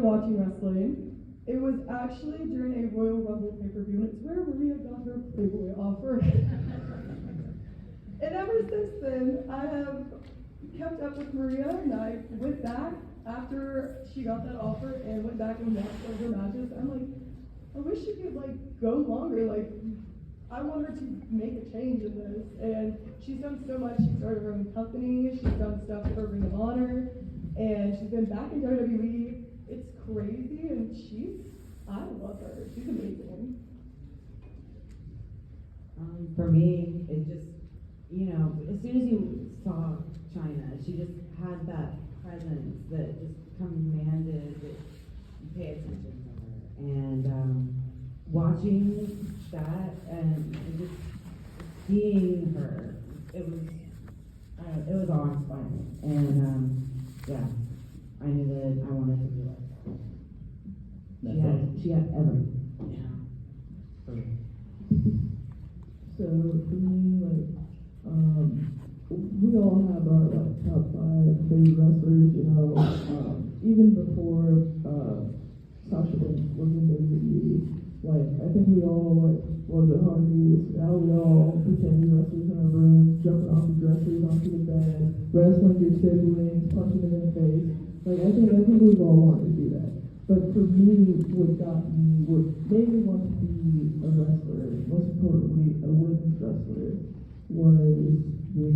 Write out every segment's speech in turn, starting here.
watching wrestling. It was actually during a Royal Rumble pay-per-view, and it's where Maria got her Playboy offer. And ever since then, I have kept up with Maria, and I went back after she got that offer and went back and watched one of her matches. I'm like, I wish she could go longer. I want her to make a change in this. And she's done so much. She started her own company. She's done stuff for Ring of Honor, and she's been back in WWE. It's crazy, and I love her. She's amazing. For me, it just, as soon as you saw China, she just had that presence that just commanded that you pay attention to her. And watching that and just seeing her, it was awe-inspiring. And yeah, I knew that I wanted to be like that. She had everything. Yeah. So for me, we all have our top 5 favorite wrestlers. Even before Sasha Banks was in WWE, I think we all was it Hardy's? Now we all pretend wrestlers in our room, jumping off the dressers onto the bed, wrestling your siblings, punching them in the face. I think we've all wanted to do that. But for me, what made me want to be a wrestler, most importantly, a women's wrestler, was the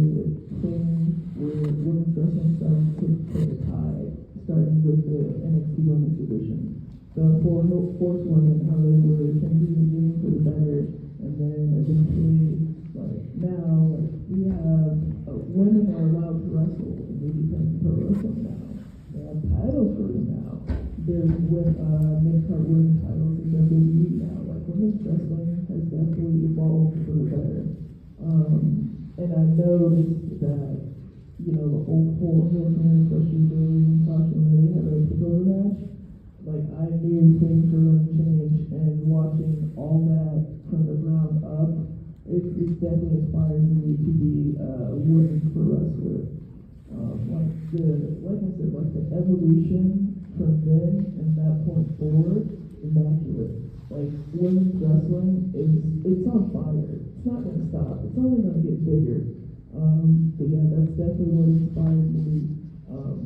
thing where women's wrestling started to take a tide, starting with the NXT women's division. The four horsewomen, how they were changing the game for the better, and then eventually, now, we have women are allowed to wrestle in independent pro wrestling now. They have titles for them now. There's mid-card women's titles in WWE now. Women's wrestling has definitely evolved for the better. And I noticed that, the old four horsemen, especially Bayley and Sasha, when they had a takeover match, I knew things were going to change, and watching all that from the ground up, it definitely inspires me to be a women's pro wrestler. The evolution from then and that point forward, immaculate. Women's wrestling it's on fire. It's not going to stop. It's only going to get bigger. But yeah, that's definitely what inspired me,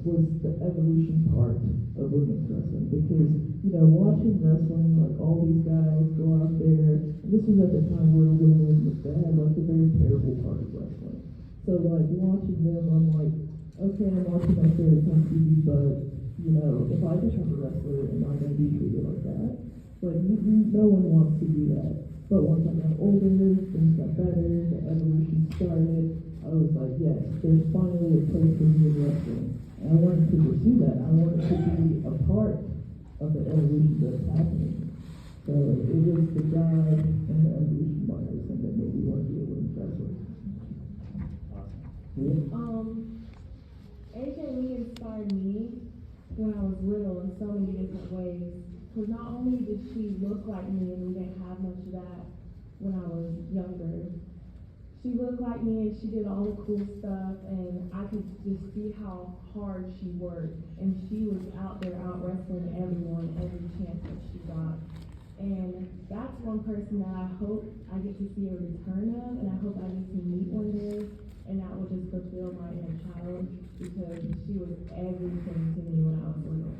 was the evolution part of women's wrestling. Because, watching wrestling, all these guys go out there, and this was at the time where women, they had a very terrible part of wrestling. So watching them, I'm okay, I'm watching my favorite on TV, but, if I become a wrestler, am I going to be treated like that? No one wants to do that. But once I got older, things got better, the evolution started. I was yes, there's finally a place for me in wrestling. And I wanted to pursue that. I wanted to be a part of the evolution that's happening. So it was the drive and the evolution part of something that made me want to be a women's wrestler. AJ Lee inspired me when I was little in so many different ways. Because not only did she look like me, and we didn't have much of that when I was younger, she looked like me and she did all the cool stuff, and I could just see how hard she worked. And she was out there out wrestling everyone every chance that she got. And that's one person that I hope I get to see a return of, and I hope I get to meet one day, and that will just fulfill my inner child, because she was everything to me when I was little.